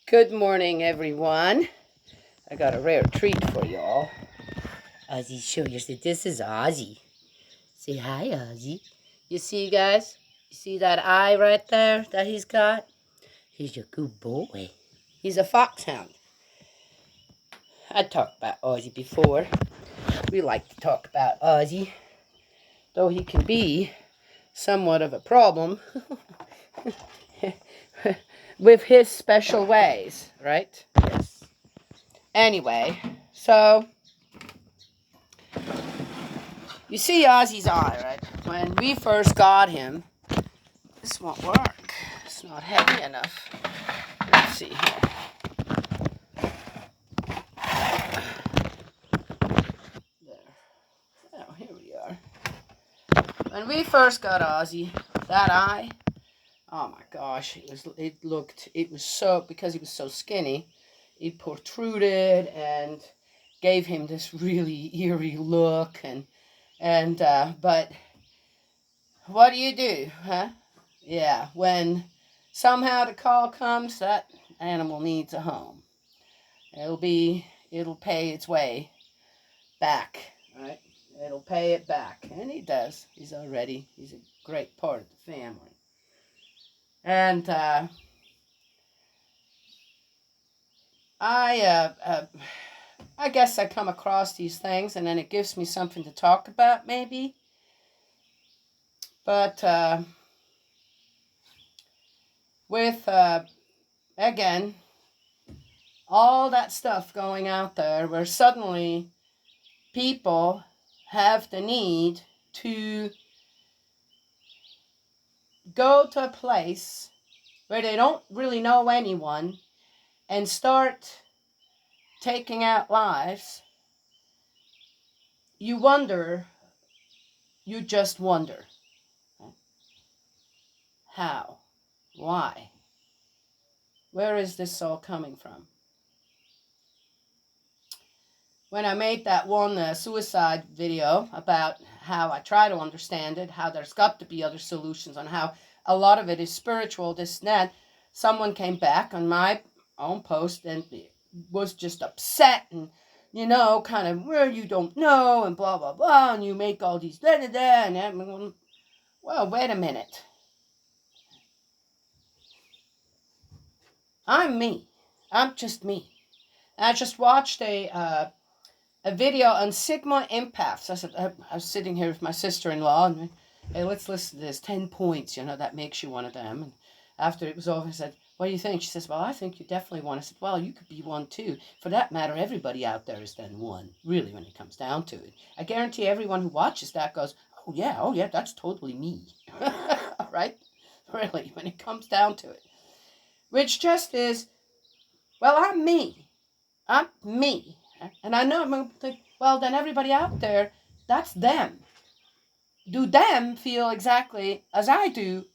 Good morning, everyone. I got a rare treat for y'all. Ozzy, show you. This is Ozzy. Say hi, Ozzy. You see, guys? You see that eye right there that he's got? He's a good boy. He's a foxhound. I talked about Ozzy before. We like to talk about Ozzy, though he can be somewhat of a problem with his special ways, right? Yes. Anyway, so you see Ozzy's eye, right? When we first got him, this won't work. It's not heavy enough. Let's see here. There. Oh, here we are. When we first got Ozzy, that eye, oh my gosh, it was so, because he was so skinny, it protruded and gave him this really eerie look, but what do, huh? Yeah, when somehow the call comes, that animal needs a home. It'll pay its way back, right? It'll pay it back, and he does. He's a great part of the family. And I guess I come across these things, and then it gives me something to talk about, maybe. But with again, all that stuff going out there, where suddenly people have the need to go to a place where they don't really know anyone and start taking out lives, you just wonder. How? Why? Where is this all coming from? When I made that one suicide video about how I try to understand it, how there's got to be other solutions, on how a lot of it is spiritual, this and that, someone came back on my own post and was just upset and, kind of, well, you don't know, and blah, blah, blah, and you make all these da, da, da, and everyone, well, wait a minute. I'm me. I'm just me. And I just watched a video on Sigma empaths. I was sitting here with my sister-in-law, and hey, let's listen to this 10 points, that makes you one of them. And after it was over, I said, what do you think? She says, well, I think you definitely one. I said, well, you could be one too. For that matter, everybody out there is then one, really, when it comes down to it. I guarantee everyone who watches that goes, oh yeah, that's totally me. Right? Really, when it comes down to it. Which just is, well, I'm me. I'm me. And I know I'm going to think, well, then everybody out there, that's them. Do them feel exactly as I do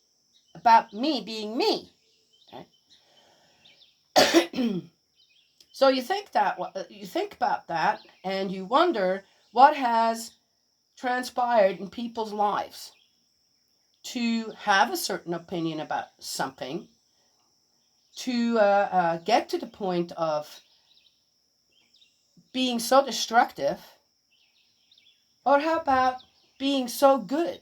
about me being me? Okay? So you think about that, and you wonder what has transpired in people's lives to have a certain opinion about something, to get to the point of being so destructive, or how about being so good?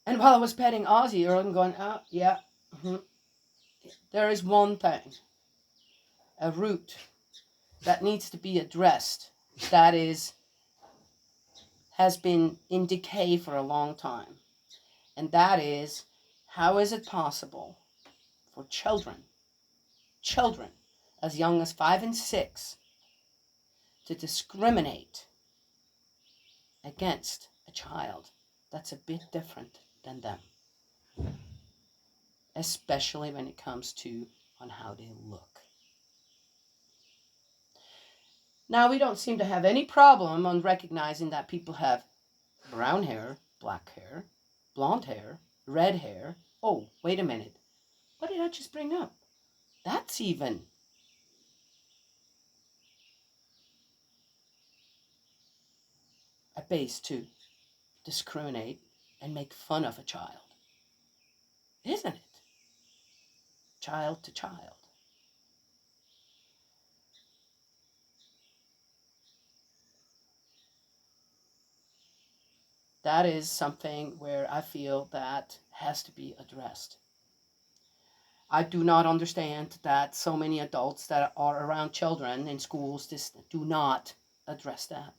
And while I was petting Ozzy, I'm going, oh, yeah, there is one thing, a root that needs to be addressed, that has been in decay for a long time. And that is, how is it possible for children as young as 5 and 6, to discriminate against a child that's a bit different than them, especially when it comes to on how they look. Now, we don't seem to have any problem on recognizing that people have brown hair, black hair, blonde hair, red hair. Oh, wait a minute. What did I just bring up? That's even a base to discriminate and make fun of a child, isn't it? Child to child. That is something where I feel that has to be addressed. I do not understand that so many adults that are around children in schools just do not address that.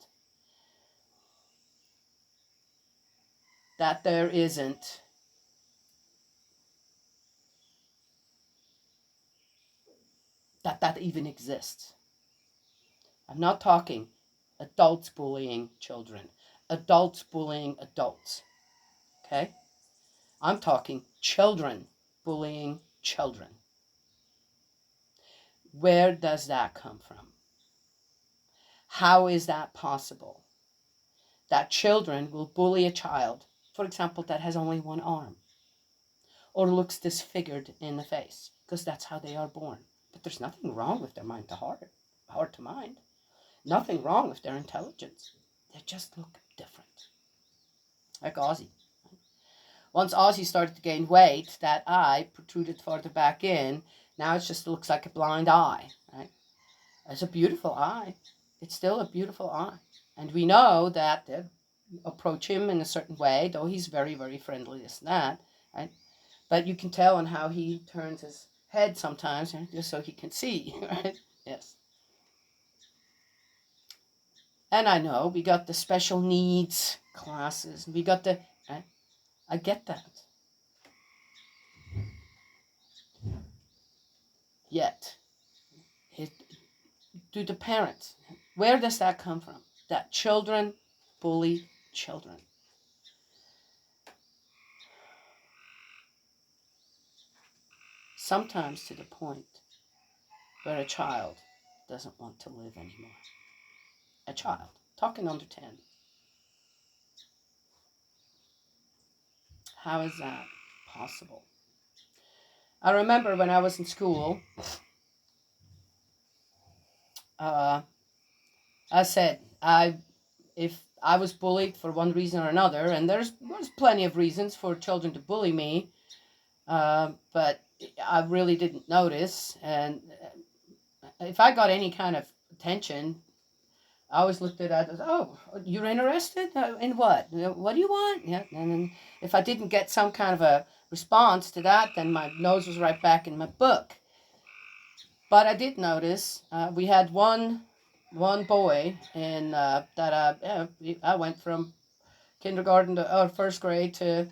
That there isn't that even exists. I'm not talking adults bullying children, adults bullying adults. Okay? I'm talking children bullying children. Where does that come from? How is that possible? That children will bully a child, for example, that has only one arm or looks disfigured in the face, because that's how they are born. But there's nothing wrong with their mind to heart to mind. Nothing wrong with their intelligence. They just look different. Like Ozzy. Once Ozzy started to gain weight, that eye protruded farther back in. Now it just looks like a blind eye, right? It's a beautiful eye. It's still a beautiful eye. And we know that they approach him in a certain way, though he's very, very friendly, this and that, right? But you can tell on how he turns his head sometimes, right? Just so he can see, right? Yes. And I know we got the special needs classes. We got the, right? I get that. Yet, to the parents, where does that come from? That children bully children. Sometimes to the point where a child doesn't want to live anymore. A child, talking under 10. How is that possible? I remember when I was in school, I said, if I was bullied for one reason or another, and there's plenty of reasons for children to bully me, but I really didn't notice. And if I got any kind of attention, I always looked at it as, oh, you're interested? In what? What do you want? Yeah. And then if I didn't get some kind of a response to that, then my nose was right back in my book. But I did notice we had one boy in that I went from kindergarten to first grade to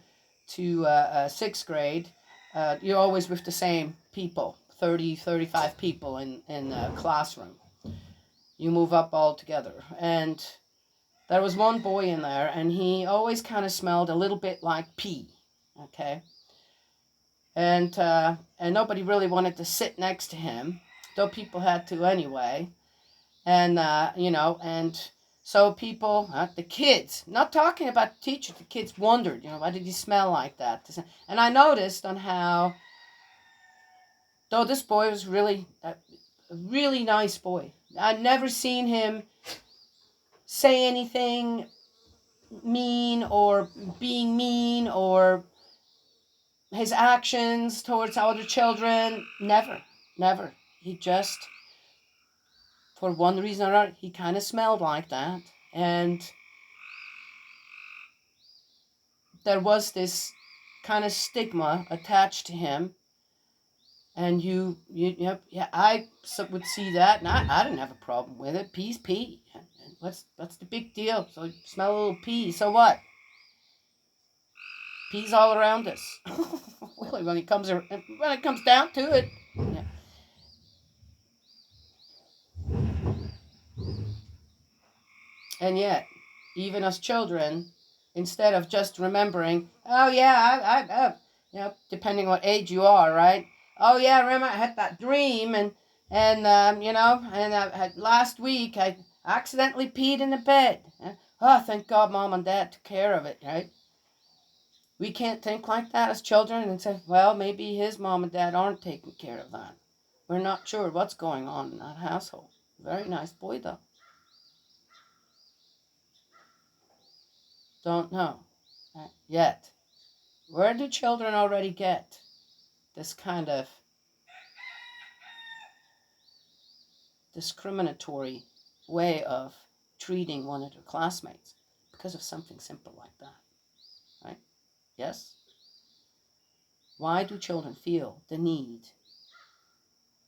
sixth grade. You're always with the same people, 30, 35 people in the classroom. You move up all together. And there was one boy in there, and he always kind of smelled a little bit like pee, okay? And nobody really wanted to sit next to him, though people had to anyway. And, and so people, the kids, not talking about the teacher, the kids wondered, why did he smell like that? And I noticed on how, though this boy was really a really nice boy, I'd never seen him say anything mean or being mean, or his actions towards other children. Never. He just, for one reason or another, he kind of smelled like that. And there was this kind of stigma attached to him. And I would see that, and I didn't have a problem with it. Pee's pee. What's the big deal? So you smell a little pee, so what? Pee's all around us. Really, when it comes down to it. Yeah. And yet, even as children, instead of just remembering, oh yeah, depending what age you are, right? Oh yeah, I remember I had that dream, and last week I accidentally peed in the bed. Oh, thank God Mom and Dad took care of it, right? We can't think like that as children and say, well, maybe his mom and dad aren't taking care of that. We're not sure what's going on in that household. Very nice boy, though. Don't know. Yet, where do children already get this kind of discriminatory way of treating one of their classmates because of something simple like that, right? Yes? Why do children feel the need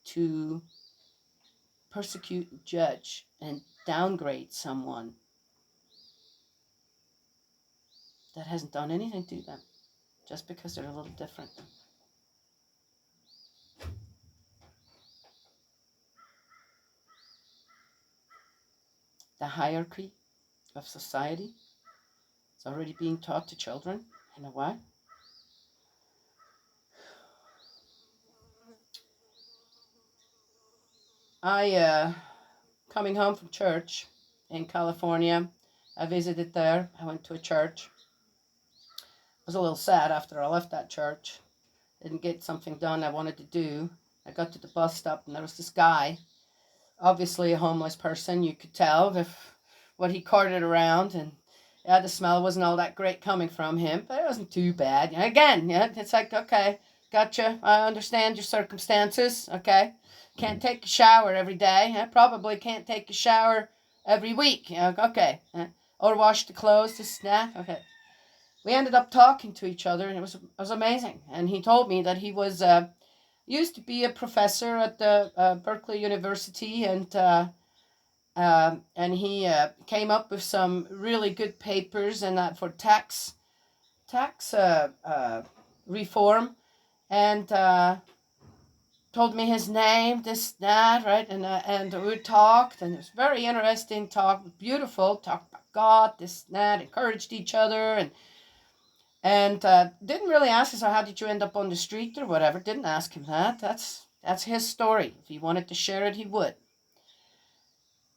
to persecute, judge, and downgrade someone that hasn't done anything to them just because they're a little different? The hierarchy of society is already being taught to children in a way. Coming home from church in California, I visited there. I went to a church. I was a little sad after I left that church. Didn't get something done I wanted to do. I got to the bus stop and there was this guy, obviously a homeless person. You could tell if what he carted around, and yeah, the smell wasn't all that great coming from him, but it wasn't too bad. Again, yeah, it's like, okay, gotcha. I understand your circumstances. Okay, can't take a shower every day. I probably can't take a shower every week. Okay, or wash the clothes. Just okay. We ended up talking to each other, and it was amazing. And he told me that he was used to be a professor at the Berkeley University, and he came up with some really good papers and for tax reform, and told me his name, this, that, right, and we talked, and it was very interesting talk, beautiful, talked about God, this, that, encouraged each other, and didn't really ask us, how did you end up on the street or whatever. Didn't ask him that. That's his story. If he wanted to share it, he would.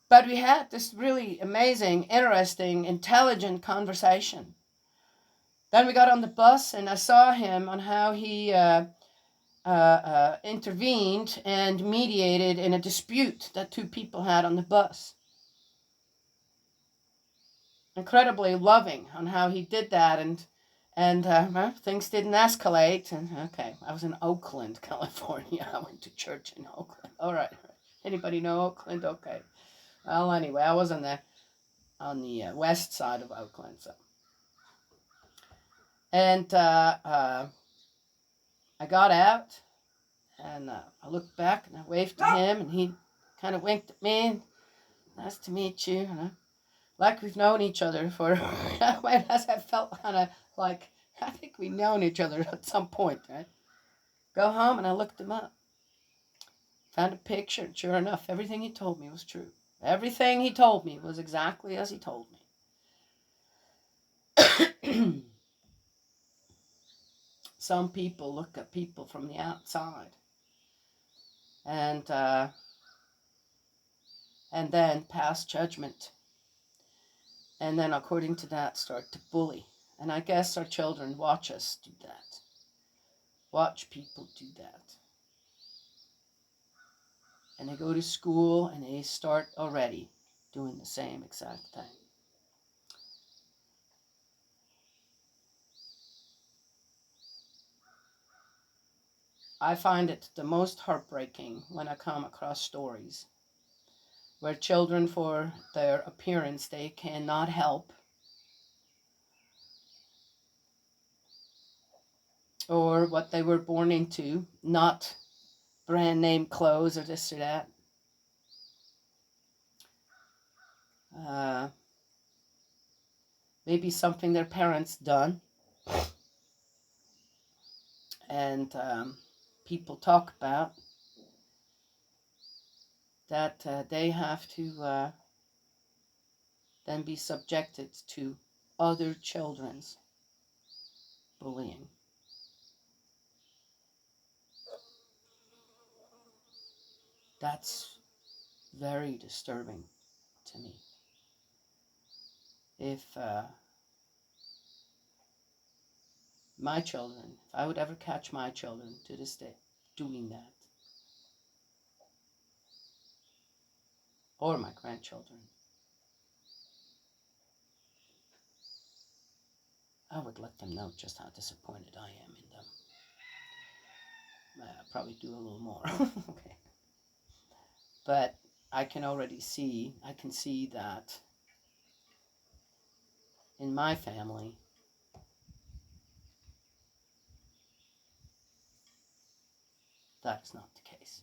But we had this really amazing, interesting, intelligent conversation. Then we got on the bus, and I saw him on how he intervened and mediated in a dispute that two people had on the bus. Incredibly loving on how he did that, and well, things didn't escalate. And okay, I was in Oakland, California. I went to church in Oakland. All right. Anybody know Oakland? Okay. Well, anyway, I was on the west side of Oakland, so. And I got out, and I looked back, and I waved to him, and he kind of winked at me. And, nice to meet you. And like we've known each other for, as I felt kind of like, I think we've known each other at some point, right? Go home, and I looked him up. Found a picture, and sure enough, everything he told me was true. Everything he told me was exactly as he told me. Some people look at people from the outside, and then pass judgment, and then according to that start to bully. And I guess our children watch us do that. Watch people do that. And they go to school and they start already doing the same exact thing. I find it the most heartbreaking when I come across stories where children, for their appearance, they cannot help, or what they were born into, not brand name clothes or this or that. Maybe something their parents done, and people talk about that they have to then be subjected to other children's bullying. That's very disturbing to me. If my children, if I would ever catch my children to this day doing that, or my grandchildren, I would let them know just how disappointed I am in them. I'll probably do a little more. Okay. But I can see that in my family, that is not the case.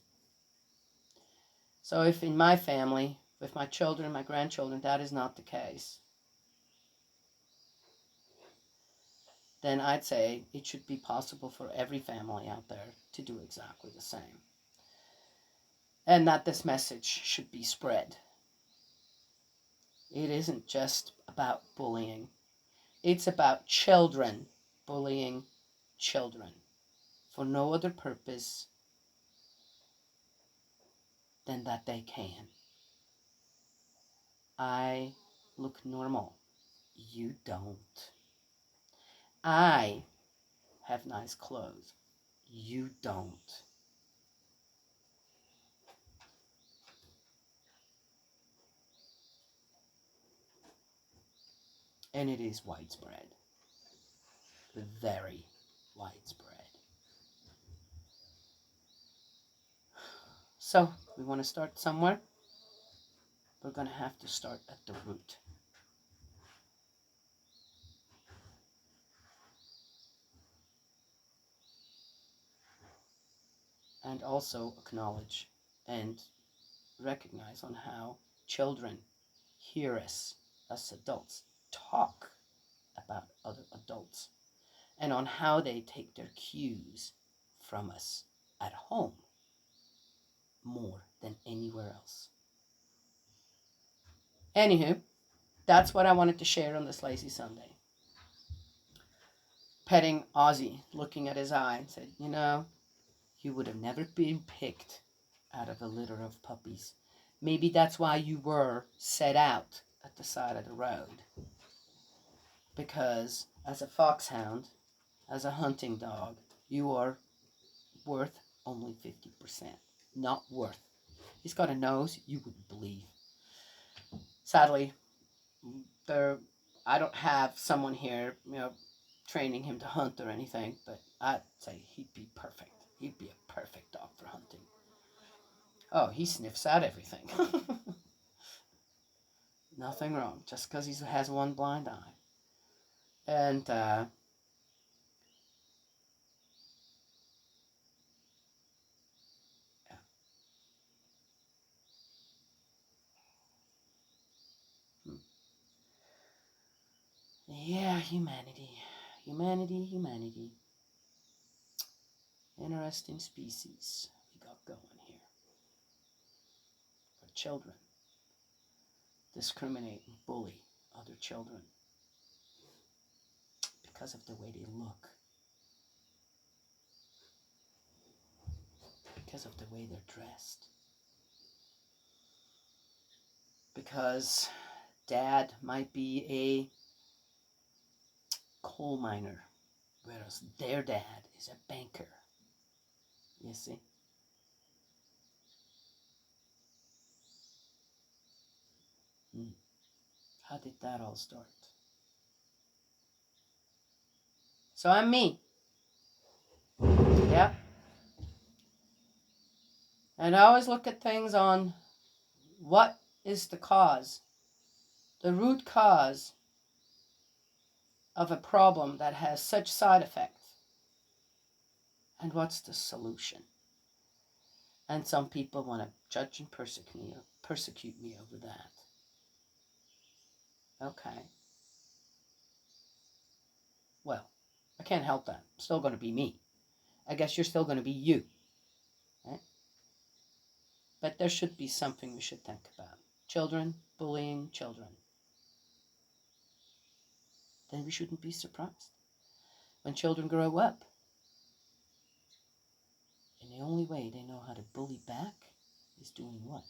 So if in my family, with my children, my grandchildren, that is not the case, then I'd say it should be possible for every family out there to do exactly the same. And that this message should be spread. It isn't just about bullying. It's about children bullying children for no other purpose than that they can. I look normal. You don't. I have nice clothes. You don't. And it is widespread. Very widespread. So, we want to start somewhere. We're going to have to start at the root. And also acknowledge and recognize on how children hear us adults talk about other adults, and on how they take their cues from us at home more than anywhere else. Anywho, that's what I wanted to share on this lazy Sunday. Petting Ozzy, looking at his eye, and said, you know, you would have never been picked out of a litter of puppies. Maybe that's why you were set out at the side of the road. Because as a foxhound, as a hunting dog, you are worth only 50%. Not worth. He's got a nose you wouldn't believe. Sadly, I don't have someone here, training him to hunt or anything, but I'd say he'd be perfect. He'd be a perfect dog for hunting. Oh, he sniffs out everything. Nothing wrong, just because he has one blind eye. And yeah, humanity. Interesting species we got going here. For children, discriminate and bully other children because of the way they look, because of the way they're dressed, because dad might be a coal miner, whereas their dad is a banker. You see? How did that all start? So I'm me. Yeah. And I always look at things on what is the cause, the root cause of a problem that has such side effects, and what's the solution. And some people want to judge and persecute me over that. Okay. Well, I can't help that. I'm still going to be me. I guess you're still going to be you. Right? But there should be something we should think about. Children bullying children. Then we shouldn't be surprised when children grow up. And the only way they know how to bully back is doing what?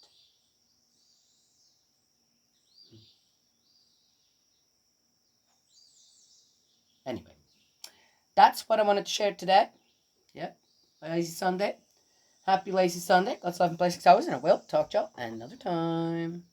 Anyway, that's what I wanted to share today. Yep. Lazy Sunday. Happy Lazy Sunday. God's love and blessings always, and I will talk to y'all another time.